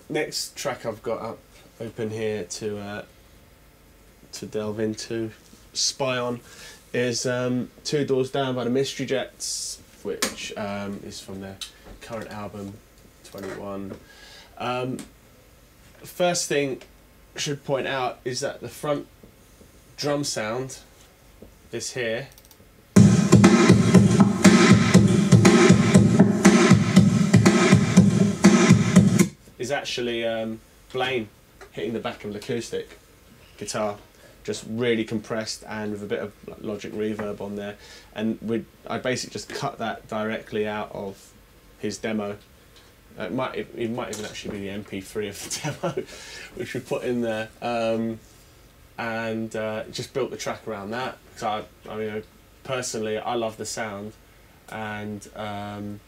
Next track I've got up open here to delve into, spy on, is Two Doors Down by the Mystery Jets, which is from their current album 21. First thing I should point out is that the front drum sound, this here, is actually Blaine hitting the back of an acoustic guitar, just really compressed and with a bit of Logic reverb on there. And I basically just cut that directly out of his demo. It might even actually be the MP3 of the demo, which we put in there, and just built the track around that. So I mean, personally, I love the sound, and I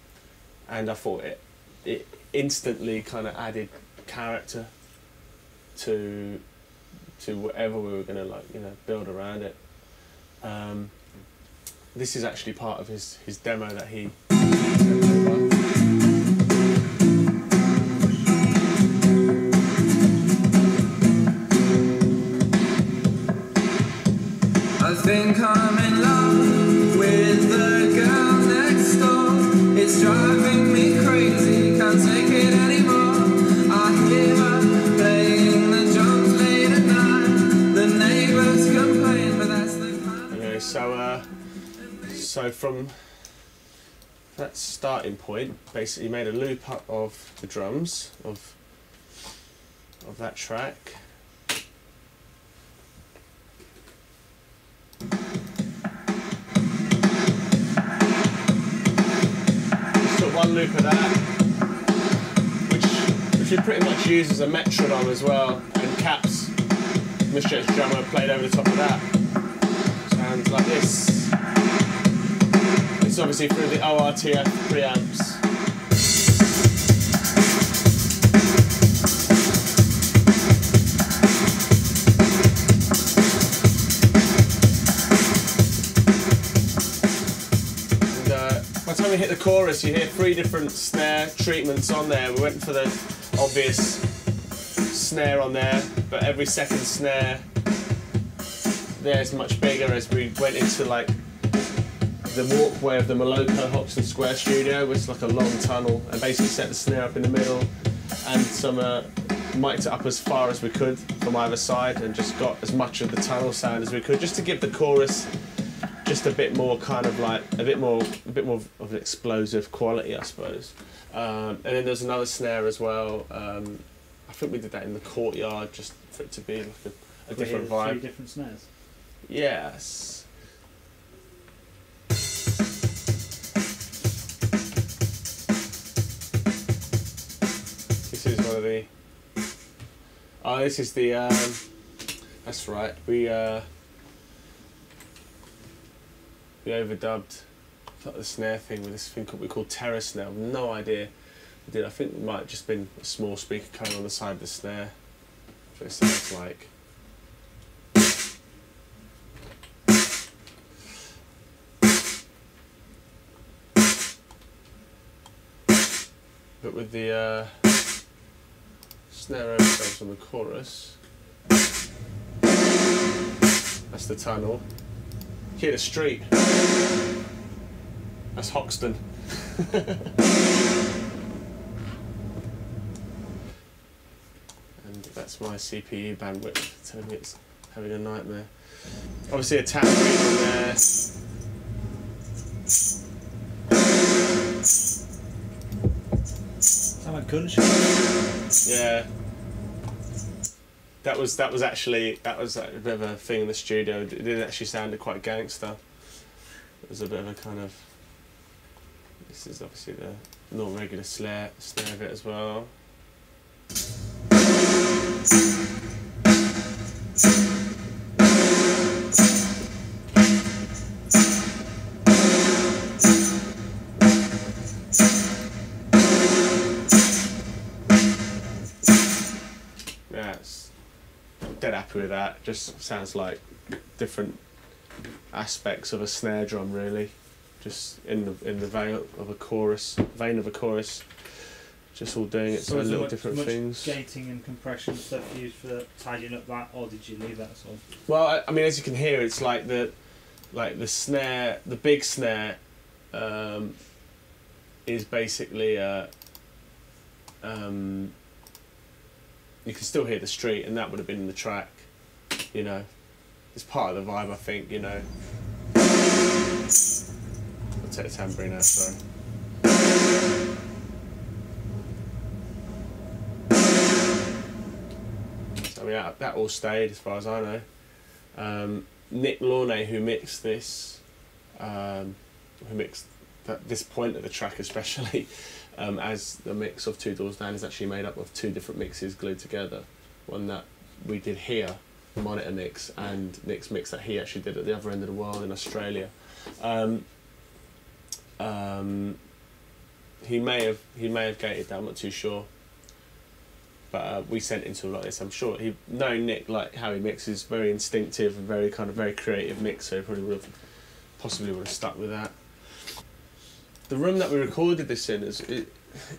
thought it instantly kind of added character to whatever we were going to build around it. This is actually part of his demo that he sent over. I think I'm in love with the girl next door. It's driving me crazy, can't take it anymore. I hear her playing the drums late at night. The neighbours complain, but that's the kind. Okay, so from that starting point, basically made a loop up of the drums of that track. One loop of that, which we pretty much use as a metronome as well, and Cap's Mystery Jets drummer played over the top of that. Sounds like this. It's obviously through the ORTF preamps. By the time we hit the chorus, you hear 3 different snare treatments on there. We went for the obvious snare on there, but every second snare there is much bigger as we went into like the walkway of the Moloko Hoxton Square studio, which is like a long tunnel, and basically set the snare up in the middle and some mic'd it up as far as we could from either side, and just got as much of the tunnel sound as we could, just to give the chorus just a bit more kind of like a bit more of an explosive quality, I suppose. And then there's another snare as well. I think we did that in the courtyard just for it to be like a different vibe. 3 different snares. Yes. This is one of the. Oh, this is the. That's right. We overdubbed the snare thing with this thing we call Terror Snare. I've no idea we did. I think it might have just been a small speaker cone on the side of the snare. That's what it sounds like. But with the snare overdubs on the chorus, that's the tunnel. You hear the street. That's Hoxton. And that's my CPU bandwidth telling me it's having a nightmare. Obviously a tap beat on there. Sound like gunshot. Yeah. That was actually a bit of a thing in the studio. It did actually sound quite gangster. It was a bit of a kind of. This is obviously the normal regular snare of it as well. Dead happy with that. Just sounds like different aspects of a snare drum, really, just in the vein of a chorus. just all doing its own little different things. Gating and compression stuff used for tidying up that, or did you leave that sort of? Well, I mean, as you can hear, it's like the snare, the big snare, is basically you can still hear the street, and that would have been in the track, you know. It's part of the vibe, I think, you know. I'll take the tambourine out, sorry. So, I mean, that all stayed as far as I know. Nick Launay, who mixed this, this point of the track especially, as the mix of Two Doors Down is actually made up of two different mixes glued together. One that we did here, the monitor mix, and Nick's mix that he actually did at the other end of the world in Australia. He may have gated that, I'm not too sure. But we sent him to a lot of this. I'm sure knowing Nick, like how he mixes, very instinctive and very creative mix. So he probably would have stuck with that. The room that we recorded this in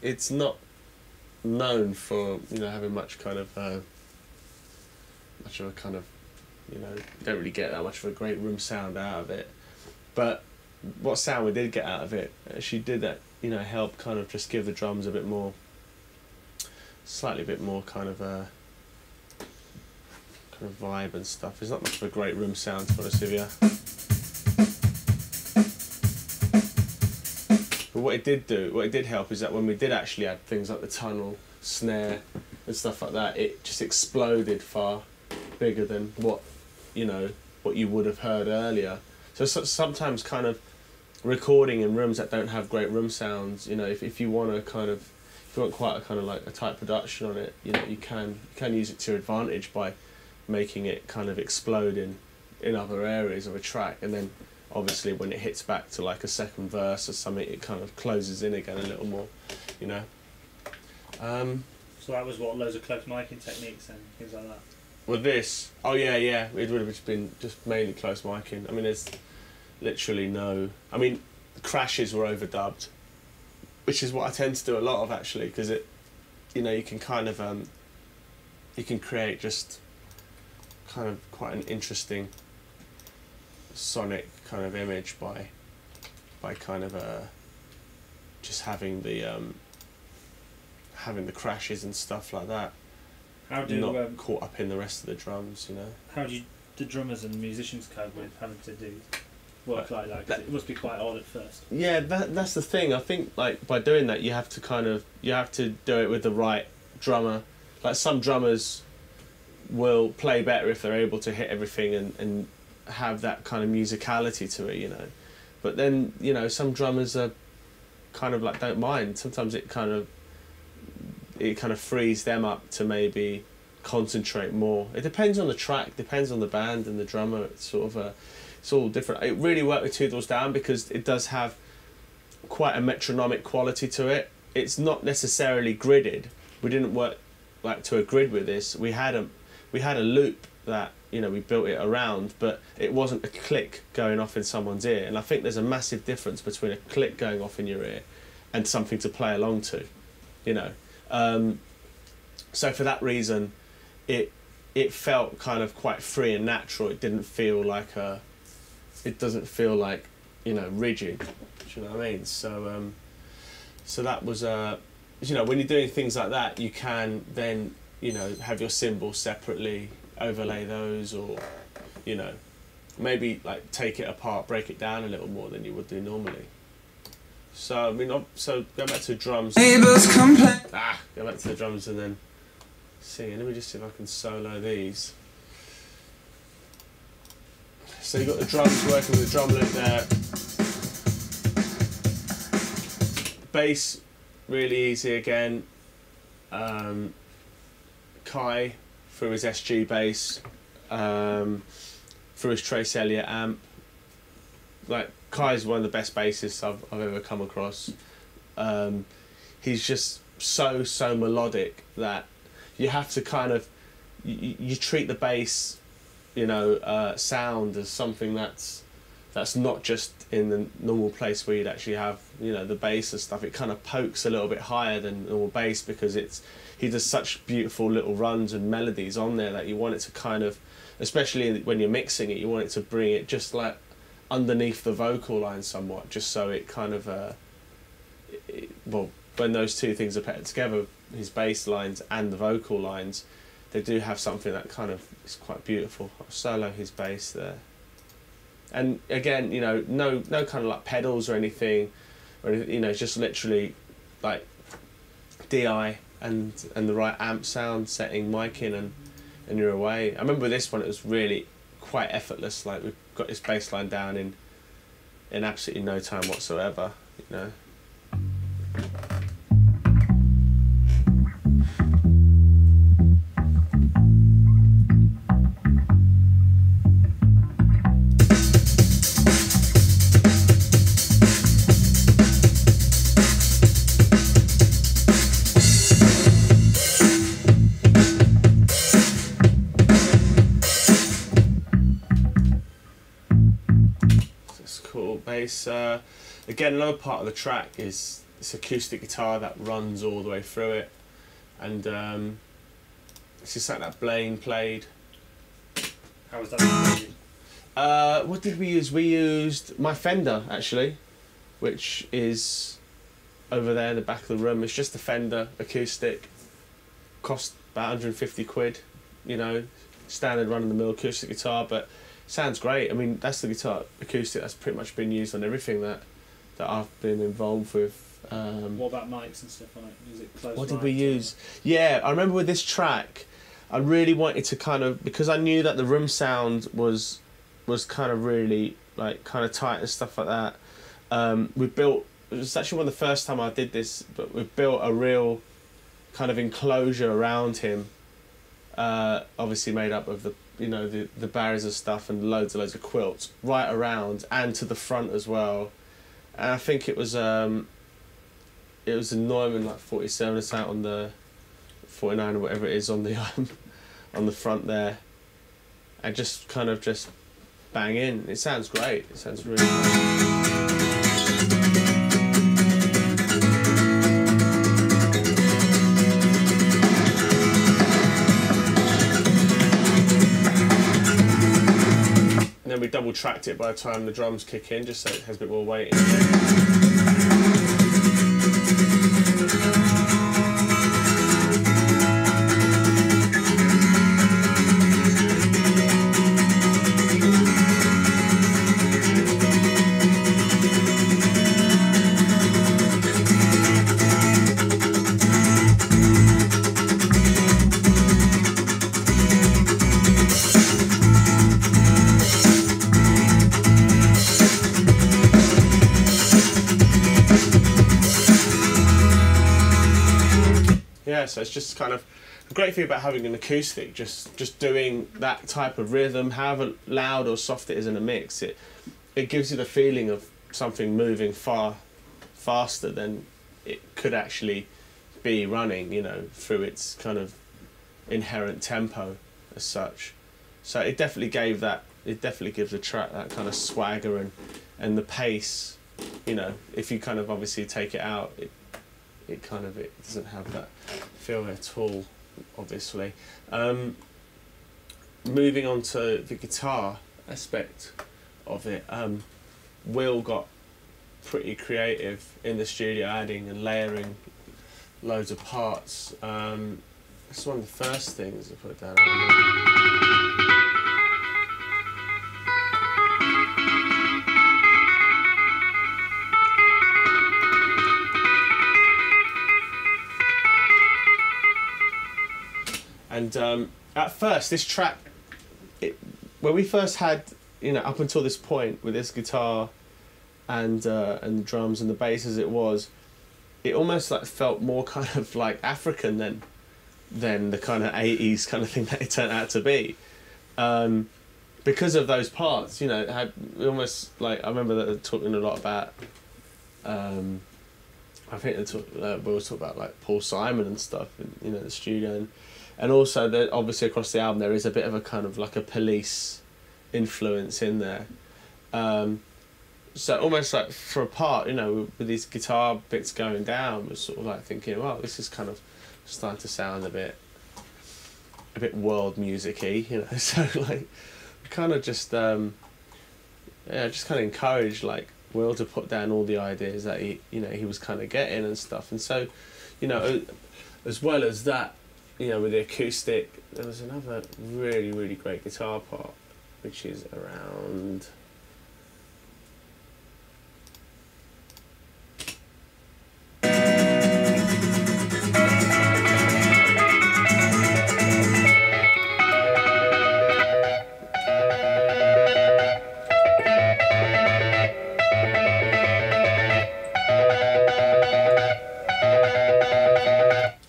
it's not known for having much of a kind of you don't really get that much of a great room sound out of it. But what sound we did get out of it, she did that help kind of just give the drums a bit more. Slightly bit more kind of vibe and stuff. It's not much of a great room sound, to be honest with you. But what it did help is that when we did actually add things like the tunnel, snare and stuff like that, it just exploded far bigger than what you would have heard earlier. So sometimes kind of recording in rooms that don't have great room sounds, if you want to kind of, if you want quite a kind of like a tight production on it, you can use it to your advantage by making it kind of explode in other areas of a track, and then obviously when it hits back to like a second verse or something, it kind of closes in again a little more, So that was what, loads of close miking techniques and things like that? With this, it would have been just mainly close miking. I mean, there's literally no, the crashes were overdubbed, which is what I tend to do a lot of actually, because you can kind of you can create just kind of quite an interesting sonic kind of image by kind of just having the crashes and stuff like that. How do not caught up in the rest of the drums, How do the drummers and musicians cope with having to do work like that? 'Cause it must be quite odd at first. Yeah, that's the thing. I think like by doing that, you have to do it with the right drummer. Like some drummers will play better if they're able to hit everything and have that kind of musicality to it, But then some drummers are kind of like don't mind. Sometimes it kind of frees them up to maybe concentrate more. It depends on the track, depends on the band and the drummer. It's sort of it's all different. It really worked with Two Doors Down because it does have quite a metronomic quality to it. It's not necessarily gridded. We didn't work like to a grid with this. We had a loop that we built it around, but it wasn't a click going off in someone's ear. And I think there's a massive difference between a click going off in your ear and something to play along to, So for that reason, it felt kind of quite free and natural. It didn't feel like it doesn't feel like rigid. Do you know what I mean? So so that was when you're doing things like that, you can then have your cymbals separately, overlay those, or maybe like take it apart, break it down a little more than you would do normally. So so go back to drums. Neighbors complain. Go back to the drums and then singing. Let me just see if I can solo these. So you've got the drums working with the drum loop there. Bass, really easy again. Kai through his SG bass, through his Trace Elliott amp. Like Kai's one of the best bassists I've ever come across. He's just so melodic that you have to kind of you treat the bass sound as something that's that's not just in the normal place where you'd actually have, you know, the bass and stuff. It kind of pokes a little bit higher than normal bass because he does such beautiful little runs and melodies on there that you want it to kind of, especially when you're mixing it, you want it to bring it just like underneath the vocal line somewhat, just so it kind of well, when those two things are put together, his bass lines and the vocal lines, they do have something that kind of is quite beautiful. I'll solo his bass there, and again, you know, no kind of like pedals or anything, you know, it's just literally like DI and the right amp sound setting, mic in, and you're away. I remember with this one it was really quite effortless. Like we've got this bass line down in absolutely no time whatsoever, you know. Bass. Again, another part of the track is this acoustic guitar that runs all the way through it, and it's just like that Blaine played. How was that? What did we use? We used my Fender actually, which is over there in the back of the room. It's just a Fender acoustic. Cost about 150 quid, you know, standard run-of-the-mill acoustic guitar, but sounds great. I mean, that's the guitar acoustic that's pretty much been used on everything that I've been involved with. What about mics and stuff on it? Is it close? What did we use? Yeah, I remember with this track, I really wanted to kind of, because I knew that the room sound was kind of really like kind of tight and stuff like that. We built, it was actually one of the first time I did this, but we built a real kind of enclosure around him, obviously made up of the, you know, the barriers and stuff, and loads of quilts right around and to the front as well. And I think it was a Neumann like 47 it's out on the 49 or whatever it is on the front there, and just kind of just bang in. It sounds great. It sounds really nice. Then we double tracked it by the time the drums kick in, just so it has a bit more weight in it. So it's just kind of a great thing about having an acoustic, just doing that type of rhythm, however loud or soft it is in a mix, it gives you the feeling of something moving faster than it could actually be running, you know, through its kind of inherent tempo as such. So it definitely gives the track that kind of swagger and the pace, you know. If you kind of obviously take it out, it doesn't have that feel at all, obviously. Moving on to the guitar aspect of it, Will got pretty creative in the studio, adding and layering loads of parts. That's one of the first things I put down. And at first, this track, when we first had, you know, up until this point with this guitar and the drums and the bass as it almost like felt more kind of like African than the kind of 80s kind of thing that it turned out to be. Because of those parts, you know, it had almost like, I remember that they were talking a lot about, I think we were talking about like Paul Simon and stuff, in, you know, the studio, and also obviously across the album there is a bit of a kind of like a Police influence in there, So almost like for a part, you know, with these guitar bits going down, was sort of like thinking, well, this is kind of starting to sound a bit world music-y, you know. So like, kind of just just kind of encouraged like Will to put down all the ideas that he was kind of getting and stuff. And so, you know, as well as that, you know, with the acoustic, there was another really, really great guitar part, which is around.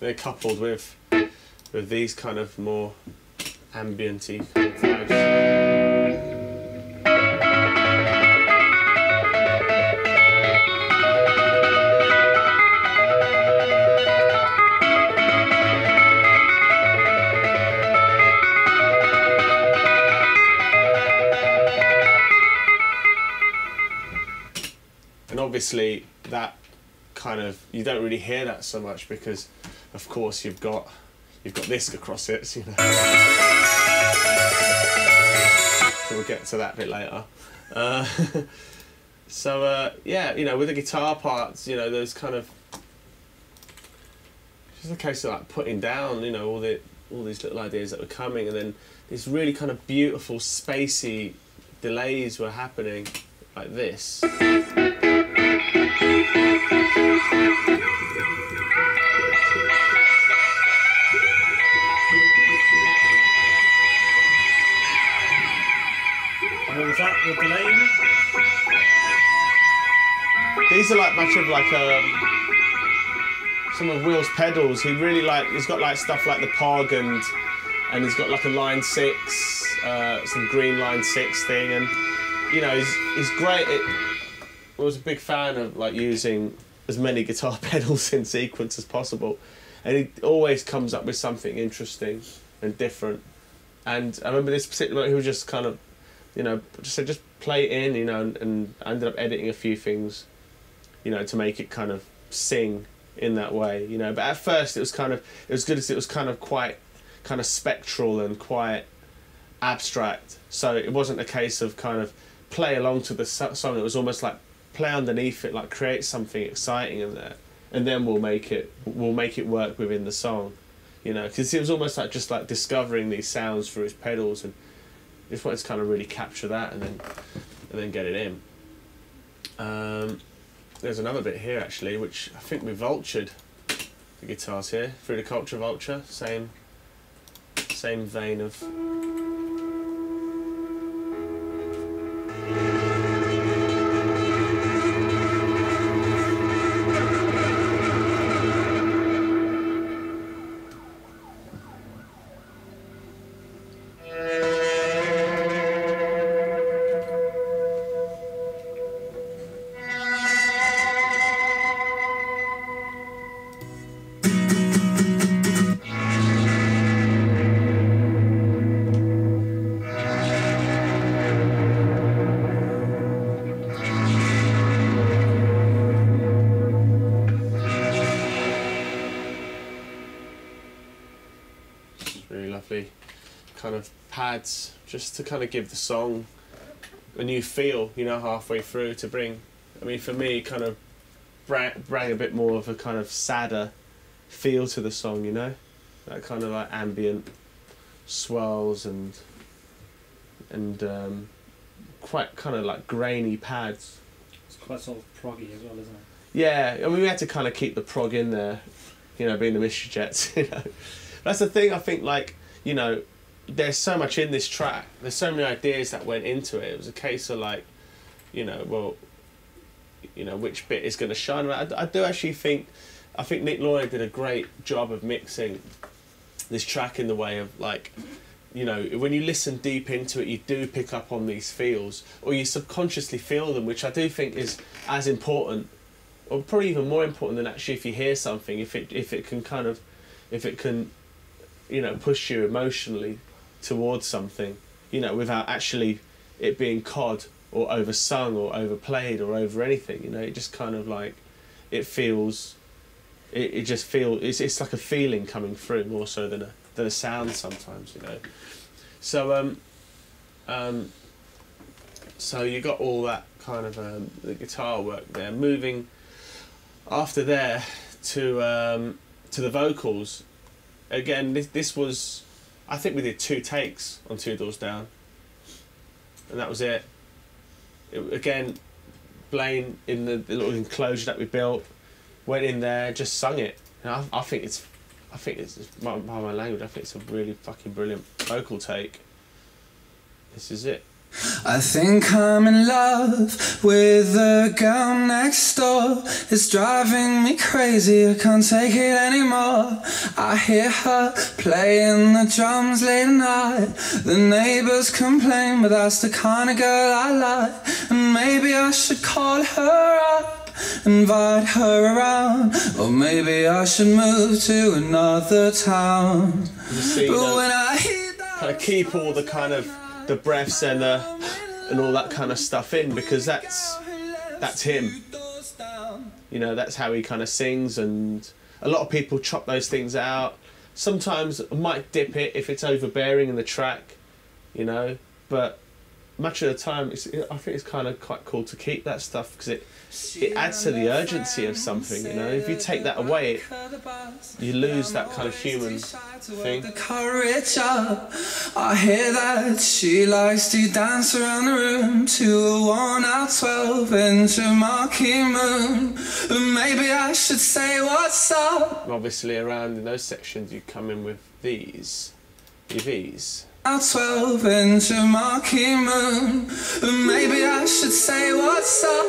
They're coupled with these kind of more ambient-y kind of vibes. And obviously that kind of, you don't really hear that so much because of course you've got this across it, so, you know. So we'll get to that a bit later. Yeah, you know, with the guitar parts, you know, there's kind of just a case of like putting down, you know, all these little ideas that were coming, and then these really kind of beautiful spacey delays were happening like this. What was that? What delay you mean? These are like much of like some of Will's pedals. He's got like stuff like the Pog and he's got like a line 6, some green line 6 thing, and you know he's great. I was a big fan of like using as many guitar pedals in sequence as possible, and he always comes up with something interesting and different. And I remember this particular moment, he was just kind of, you know, just said, just play it in, you know, and I ended up editing a few things, you know, to make it kind of sing in that way, you know. But at first it was good as it was kind of quite kind of spectral and quite abstract. So it wasn't a case of kind of play along to the song. It was almost like play underneath it, like create something exciting in there, and then we'll make it work within the song, you know. Because it was almost like just like discovering these sounds through his pedals, and just wanted to kind of really capture that and then get it in. There's another bit here actually, which I think we vultured the guitars here through the Culture Vulture, same vein of. Really lovely kind of pads, just to kind of give the song a new feel, you know, halfway through, to bring, I mean, for me, kind of bring a bit more of a kind of sadder feel to the song, you know, that kind of like ambient swells and quite kind of like grainy pads. It's quite sort of proggy as well, isn't it? Yeah, I mean, we had to kind of keep the prog in there, you know, being the Mystery Jets, you know. That's the thing, I think, like, you know, there's so much in this track, there's so many ideas that went into it. It was a case of like, you know, well, you know, which bit is going to shine. I do actually think, Nick Lloyd did a great job of mixing this track in the way of like, you know, when you listen deep into it, you do pick up on these feels, or you subconsciously feel them, which I do think is as important, or probably even more important than actually if you hear something, if it can, you know, push you emotionally towards something, you know, without actually it being cod or oversung or overplayed or over anything. You know, it just kind of like it feels. It just feels it's like a feeling coming through more so than a sound sometimes. You know, so so you got all that kind of the guitar work there. Moving after there to the vocals. Again, this was, I think we did 2 takes on Two Doors Down, and that was it. Again, Blaine in the little enclosure that we built, went in there, just sung it. And I think it's by my language, I think it's a really fucking brilliant vocal take. This is it. I think I'm in love with the girl next door. It's driving me crazy, I can't take it anymore. I hear her playing the drums late at night. The neighbors complain, but that's the kind of girl I like. And maybe I should call her up, invite her around. Or maybe I should move to another town. See, but when I hear that, kind of keep all the kind of the breaths and all that kind of stuff in, because that's him. You know, that's how he kind of sings, and a lot of people chop those things out. Sometimes I might dip it if it's overbearing in the track, you know, but much of the time I think it's kind of quite cool to keep that stuff, because it adds to the urgency of something, you know. If you take that away, you lose that kind of human thing. I hear that she likes to dance around the room to a worn-out 12-inch marquee moon. But maybe I should say what's up. Obviously around in those sections you come in with these, EVs. A 12-inch marquee moon. But maybe I should say what's up.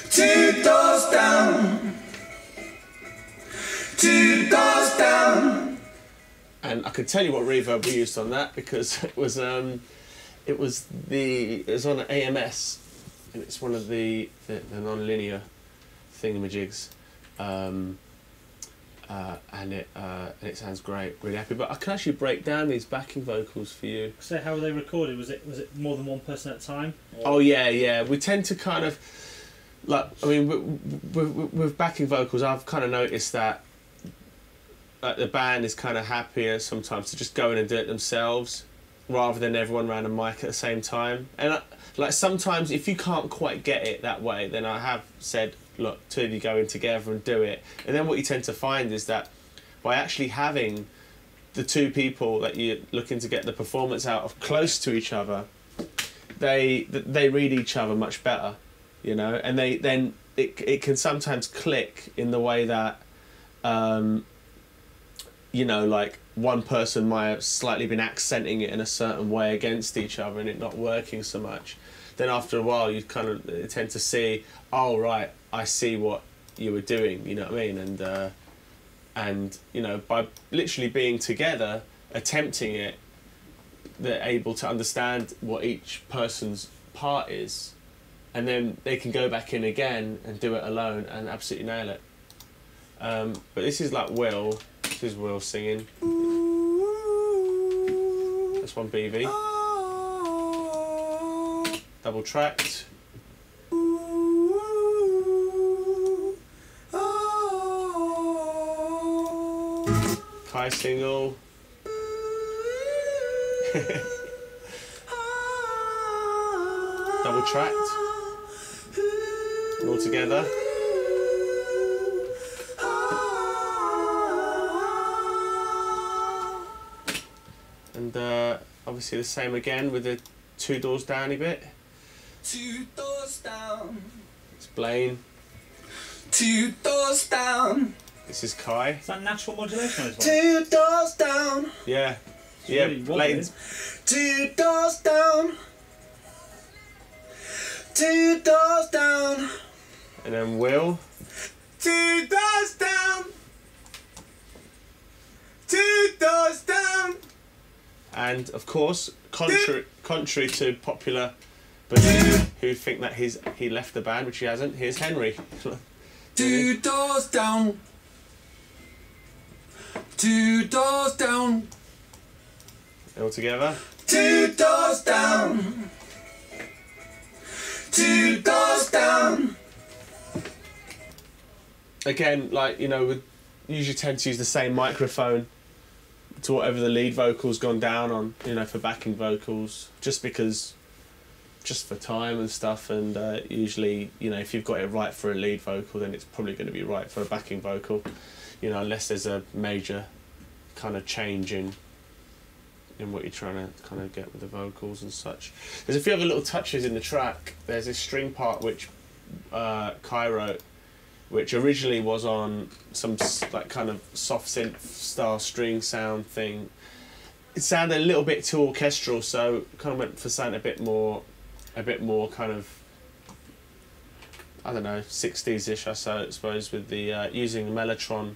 Two doors down. Two doors down. And I can tell you what reverb we used on that, because it was on AMS, and it's one of the non-linear thingamajigs, and it sounds great. Really happy. But I can actually break down these backing vocals for you. So how were they recorded? Was it more than one person at a time? Or? Oh yeah. We tend to kind of, like, I mean, with backing vocals, I've kind of noticed that the band is kind of happier sometimes to just go in and do it themselves, rather than everyone around a mic at the same time. And like sometimes if you can't quite get it that way, then I have said, look, two of you go in together and do it. And then what you tend to find is that by actually having the two people that you're looking to get the performance out of close to each other, they read each other much better, you know. And it can sometimes click in the way that you know, like one person might have slightly been accenting it in a certain way against each other and it not working so much. Then after a while you kind of tend to see, oh right, I see what you were doing, you know what I mean? And you know, by literally being together, attempting it, they're able to understand what each person's part is, and then they can go back in again and do it alone and absolutely nail it. But this is like Will. This is Will singing. That's one BV. Double tracked. Kai single. Double tracked. All together. And obviously the same again with the two doors down a bit. Two doors down. It's Blaine. Two doors down. This is Kai. Is that natural modulation on his voice? Two doors down. Yeah. It's Yeah, really Blaine's. Two doors down. Two doors down. And then Will. Two doors down. Two doors down. And of course, contrary to popular But who'd think that he left the band, which he hasn't. Here's Henry. 2 doors down. 2 doors down. All together. 2 doors down. 2 doors down. Again, like, you know, we usually tend to use the same microphone to whatever the lead vocal's gone down on, you know, for backing vocals, just for time and stuff. And usually, you know, if you've got it right for a lead vocal, then it's probably going to be right for a backing vocal, you know, unless there's a major kind of change in what you're trying to kind of get with the vocals and such. There's a few other little touches in the track. There's this string part which Kai wrote, which originally was on some like kind of soft synth style string sound thing. It sounded a little bit too orchestral, so kind of went for something a bit more kind of, I don't know, 60s-ish, I suppose, with the using the Mellotron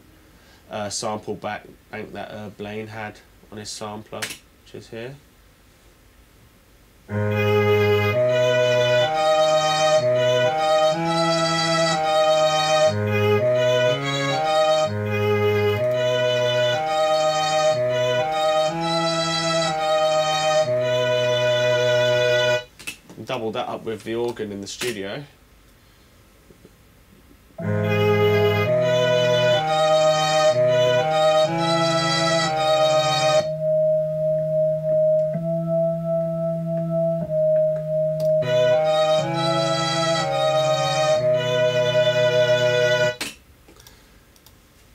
sample bank that Blaine had on his sampler, which is here. Doubled that up with the organ in the studio.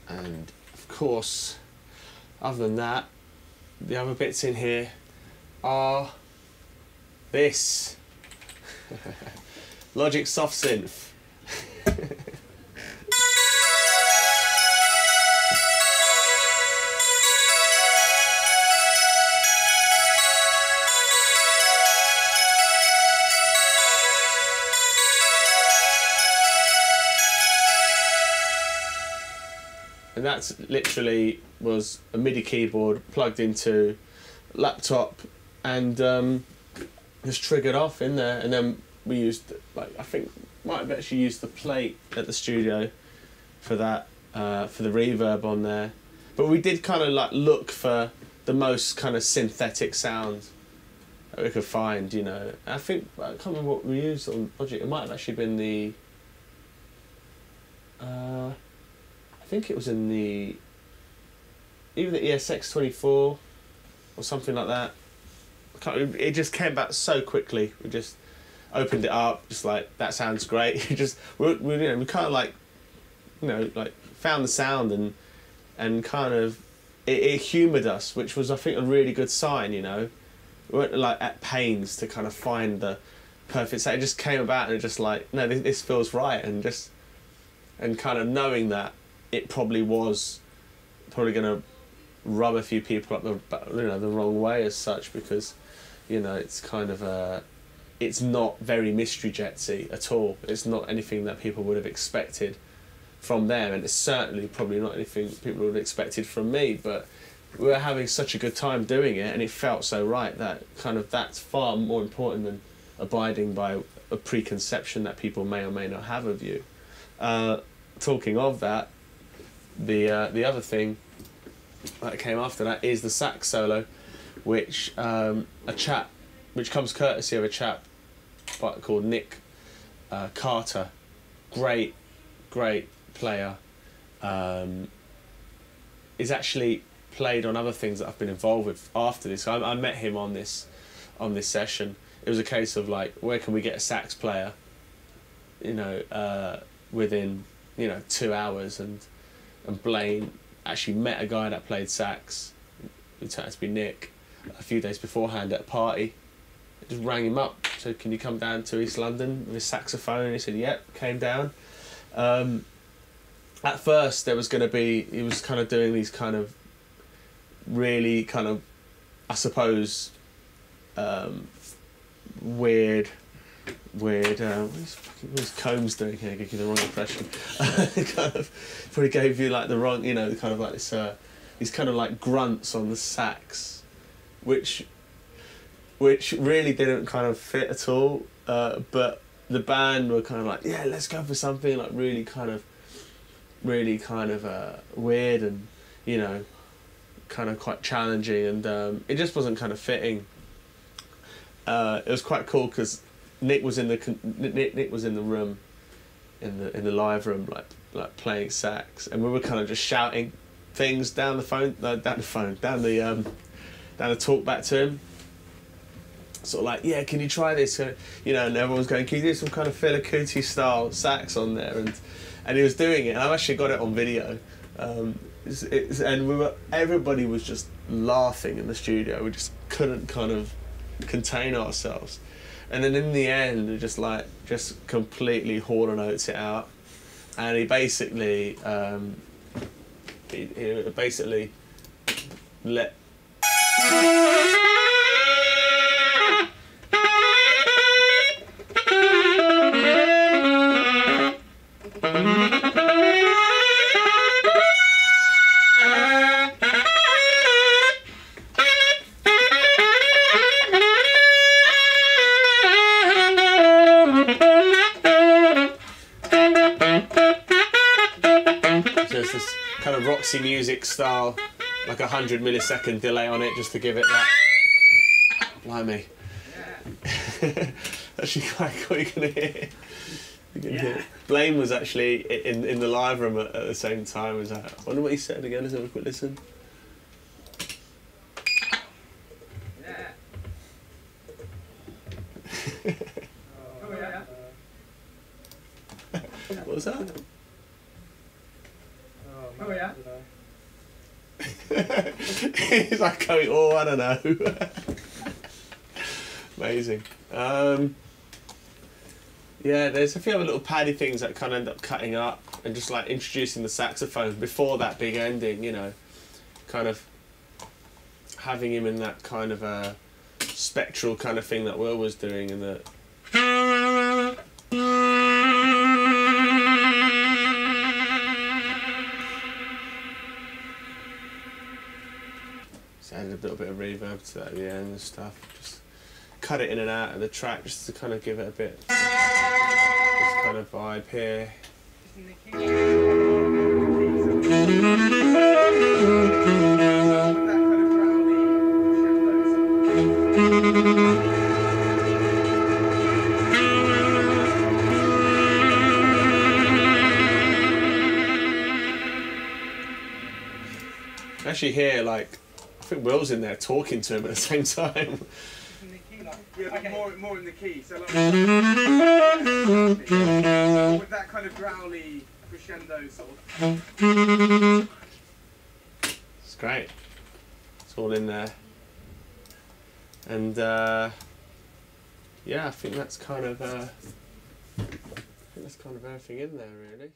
And of course, other than that, the other bits in here are this. Logic Soft Synth. And that's literally was a MIDI keyboard plugged into laptop and just triggered off in there, and then we used, like, I think might have actually used the plate at the studio for that, for the reverb on there. But we did kind of like look for the most kind of synthetic sound that we could find, you know. I think, I can't remember what we used on Logic. It might have actually been the, I think it was in the, either the ESX24 or something like that. It just came back so quickly. We just opened it up, just like, that sounds great. we kind of like, you know, like found the sound and kind of it humoured us, which was, I think, a really good sign. You know, we weren't like at pains to kind of find the perfect sound. It just came about and it just like, no, this feels right, and kind of knowing that it probably going to rub a few people up the wrong way as such, because, you know, it's kind of it's not very Mystery Jetsy at all. It's not anything that people would have expected from them, and it's certainly probably not anything people would have expected from me. But we were having such a good time doing it, and it felt so right that kind of that's far more important than abiding by a preconception that people may or may not have of you. Talking of that, the other thing that came after that is the sax solo, which which comes courtesy of a chap called Nick Carter. Great player. Is actually played on other things that I've been involved with after this. I met him on this session. It was a case of like, where can we get a sax player, you know, within, you know, 2 hours, and Blaine actually met a guy that played sax, who turned out to be Nick, a few days beforehand at a party. I just rang him up, said, can you come down to East London with a saxophone? And he said, yep, came down. At first there was going to be, he was kind of doing these kind of really kind of, I suppose, weird, what's Combs doing here, giving the wrong impression. Kind of probably gave you like the wrong, you know, kind of like this, these kind of like grunts on the sax, which really didn't kind of fit at all. but the band were kind of like, yeah, let's go for something like really kind of weird and, you know, kind of quite challenging, and it just wasn't kind of fitting. It was quite cool because Nick was in the room, in the live room, like playing sax, and we were kind of just shouting things down the talk back to him, sort of like, yeah, can you try this, you know, and everyone was going, can you do some kind of Fela Kuti style sax on there, and he was doing it, and I've actually got it on video, and everybody was just laughing in the studio. We just couldn't kind of contain ourselves, and then in the end we just completely Hall and Oates it out, and he basically let this kind of Roxy Music style, like 100 millisecond delay on it, just to give it that. Blimey. Actually quite cool. You can hear. Hear. Blaine was actually in the live room at the same time as that. I wonder what he said again. Let's have a quick listen. What was that? Oh yeah. He's like going, oh, I don't know. Amazing. Yeah, there's a few other little paddy things that kind of end up cutting up and just like introducing the saxophone before that big ending, you know, kind of having him in that kind of a spectral kind of thing that Will was doing, and that. So added a little bit of reverb to that at the end and stuff. Just cut it in and out of the track just to kind of give it a bit this kind of vibe here. Actually here, like, I think Will's in there talking to him at the same time. Yeah, but more in the key. So like, with that kind of growly crescendo sort of. It's great. It's all in there. And yeah, I think that's kind of everything in there really.